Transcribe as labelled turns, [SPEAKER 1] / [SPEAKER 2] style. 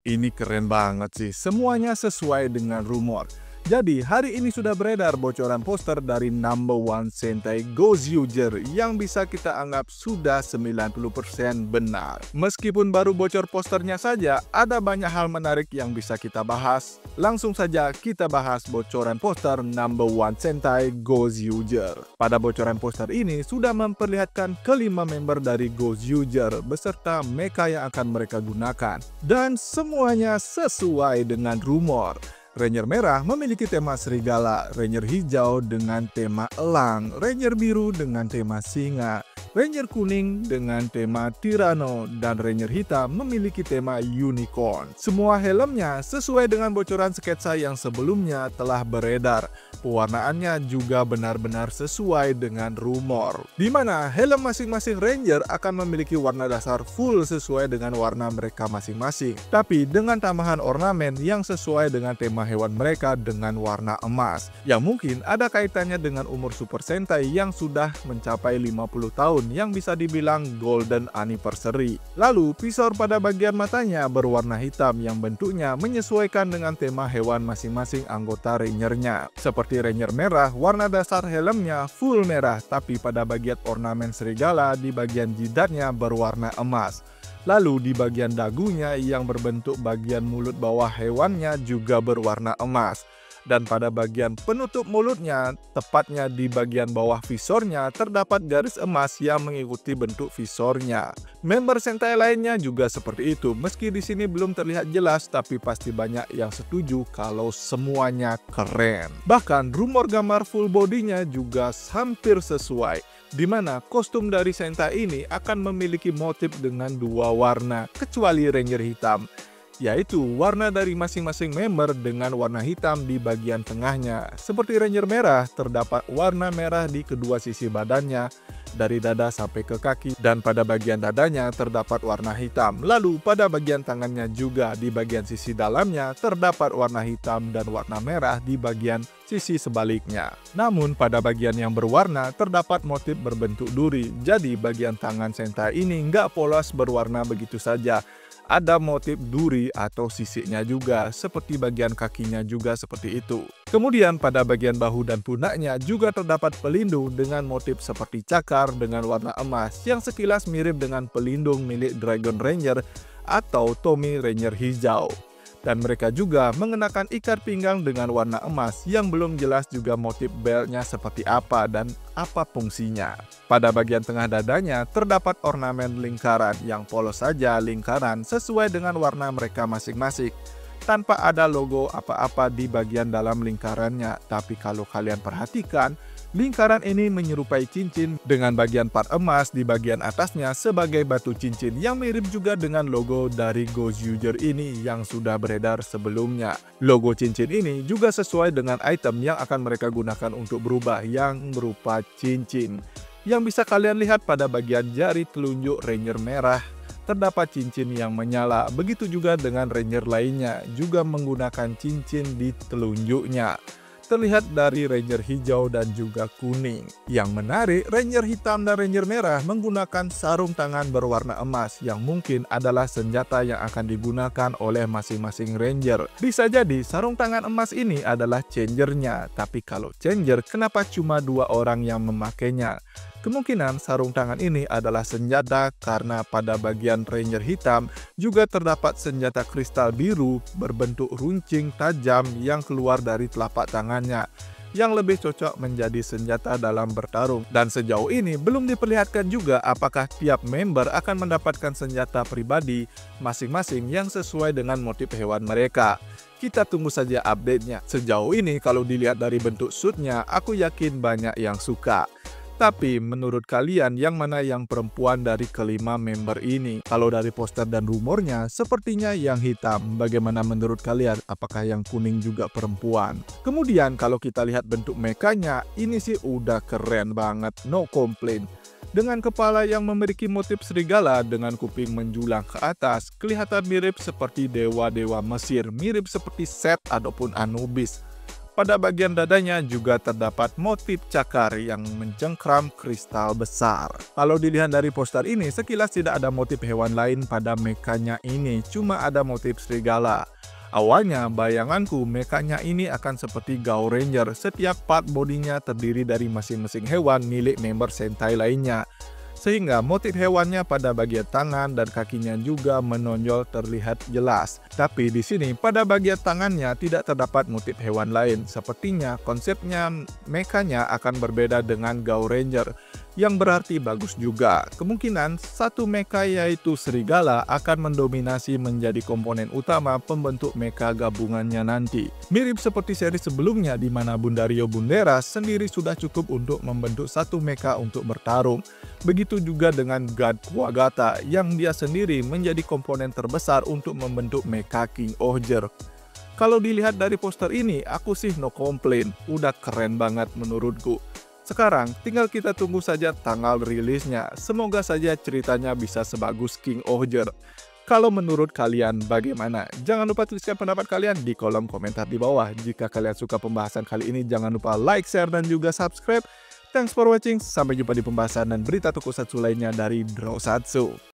[SPEAKER 1] Ini keren banget sih, semuanya sesuai dengan rumor. Jadi, hari ini sudah beredar bocoran poster dari number one Sentai Gozyuger yang bisa kita anggap sudah 90% benar. Meskipun baru bocor posternya saja, ada banyak hal menarik yang bisa kita bahas. Langsung saja kita bahas bocoran poster number one Sentai Gozyuger. Pada bocoran poster ini sudah memperlihatkan kelima member dari Gozyuger beserta mecha yang akan mereka gunakan. Dan semuanya sesuai dengan rumor. Ranger merah memiliki tema serigala, Ranger hijau dengan tema elang, Ranger biru dengan tema singa, Ranger kuning dengan tema Tyranno, dan Ranger hitam memiliki tema unicorn. Semua helmnya sesuai dengan bocoran sketsa yang sebelumnya telah beredar. Pewarnaannya juga benar-benar sesuai dengan rumor, di mana helm masing-masing Ranger akan memiliki warna dasar full sesuai dengan warna mereka masing-masing, tapi dengan tambahan ornamen yang sesuai dengan tema hewan mereka dengan warna emas, yang mungkin ada kaitannya dengan umur Super Sentai yang sudah mencapai 50 tahun yang bisa dibilang golden anniversary. Lalu visor pada bagian matanya berwarna hitam yang bentuknya menyesuaikan dengan tema hewan masing-masing anggota Rangernya. Seperti Ranger merah, warna dasar helmnya full merah, tapi pada bagian ornamen serigala di bagian jidatnya berwarna emas. Lalu di bagian dagunya yang berbentuk bagian mulut bawah hewannya juga berwarna emas. Dan pada bagian penutup mulutnya, tepatnya di bagian bawah visornya, terdapat garis emas yang mengikuti bentuk visornya. Member Sentai lainnya juga seperti itu, meski di sini belum terlihat jelas, tapi pasti banyak yang setuju kalau semuanya keren. Bahkan rumor gambar full bodinya juga hampir sesuai, di mana kostum dari Sentai ini akan memiliki motif dengan dua warna, kecuali Ranger hitam, yaitu warna dari masing-masing member dengan warna hitam di bagian tengahnya. Seperti Ranger merah, terdapat warna merah di kedua sisi badannya, dari dada sampai ke kaki, dan pada bagian dadanya terdapat warna hitam. Lalu pada bagian tangannya juga di bagian sisi dalamnya terdapat warna hitam dan warna merah di bagian sisi sebaliknya. Namun pada bagian yang berwarna terdapat motif berbentuk duri, jadi bagian tangan Sentai ini nggak polos berwarna begitu saja. Ada motif duri atau sisiknya juga, seperti bagian kakinya juga seperti itu. Kemudian pada bagian bahu dan pundaknya juga terdapat pelindung dengan motif seperti cakar dengan warna emas yang sekilas mirip dengan pelindung milik Dragon Ranger atau Tommy Ranger hijau. Dan mereka juga mengenakan ikat pinggang dengan warna emas yang belum jelas juga motif beltnya seperti apa dan apa fungsinya. Pada bagian tengah dadanya terdapat ornamen lingkaran yang polos saja lingkaran sesuai dengan warna mereka masing-masing, tanpa ada logo apa-apa di bagian dalam lingkarannya. Tapi kalau kalian perhatikan, lingkaran ini menyerupai cincin dengan bagian part emas di bagian atasnya sebagai batu cincin yang mirip juga dengan logo dari Gozyuger ini yang sudah beredar sebelumnya. Logo cincin ini juga sesuai dengan item yang akan mereka gunakan untuk berubah yang berupa cincin, yang bisa kalian lihat pada bagian jari telunjuk Ranger merah. Terdapat cincin yang menyala, begitu juga dengan Ranger lainnya juga menggunakan cincin di telunjuknya. Terlihat dari Ranger hijau dan juga kuning. Yang menarik, Ranger hitam dan Ranger merah menggunakan sarung tangan berwarna emas yang mungkin adalah senjata yang akan digunakan oleh masing-masing Ranger. Bisa jadi sarung tangan emas ini adalah changernya, tapi kalau changer, kenapa cuma dua orang yang memakainya? Kemungkinan sarung tangan ini adalah senjata karena pada bagian Ranger hitam juga terdapat senjata kristal biru berbentuk runcing tajam yang keluar dari telapak tangannya, yang lebih cocok menjadi senjata dalam bertarung. Dan sejauh ini belum diperlihatkan juga apakah tiap member akan mendapatkan senjata pribadi masing-masing yang sesuai dengan motif hewan mereka. Kita tunggu saja update-nya. Sejauh ini kalau dilihat dari bentuk suitnya, aku yakin banyak yang suka. Tapi menurut kalian yang mana yang perempuan dari kelima member ini? Kalau dari poster dan rumornya sepertinya yang hitam. Bagaimana menurut kalian? Apakah yang kuning juga perempuan? Kemudian kalau kita lihat bentuk mekanya, ini sih udah keren banget, no complaint. Dengan kepala yang memiliki motif serigala dengan kuping menjulang ke atas, kelihatan mirip seperti dewa-dewa Mesir, mirip seperti Set ataupun Anubis. Pada bagian dadanya juga terdapat motif cakar yang mencengkram kristal besar. Kalau dilihat dari poster ini, sekilas tidak ada motif hewan lain pada mekanya ini, cuma ada motif serigala. Awalnya bayanganku mekanya ini akan seperti Gao Ranger, setiap part bodinya terdiri dari masing-masing hewan milik member Sentai lainnya. Sehingga motif hewannya pada bagian tangan dan kakinya juga menonjol terlihat jelas. Tapi di sini pada bagian tangannya tidak terdapat motif hewan lain. Sepertinya konsepnya mekanya akan berbeda dengan Gao Ranger, yang berarti bagus juga. Kemungkinan satu mecha yaitu serigala akan mendominasi menjadi komponen utama pembentuk mecha gabungannya nanti. Mirip seperti seri sebelumnya di mana Bundario Bunderas sendiri sudah cukup untuk membentuk satu mecha untuk bertarung. Begitu juga dengan God Kuwagata yang dia sendiri menjadi komponen terbesar untuk membentuk mecha King Ohger. Kalau dilihat dari poster ini, aku sih no complain, udah keren banget menurutku. Sekarang tinggal kita tunggu saja tanggal rilisnya, semoga saja ceritanya bisa sebagus King Ohger. Kalau menurut kalian bagaimana? Jangan lupa tuliskan pendapat kalian di kolom komentar di bawah. Jika kalian suka pembahasan kali ini, jangan lupa like, share, dan juga subscribe. Thanks for watching, sampai jumpa di pembahasan dan berita tokusatsu lainnya dari Drosatsu.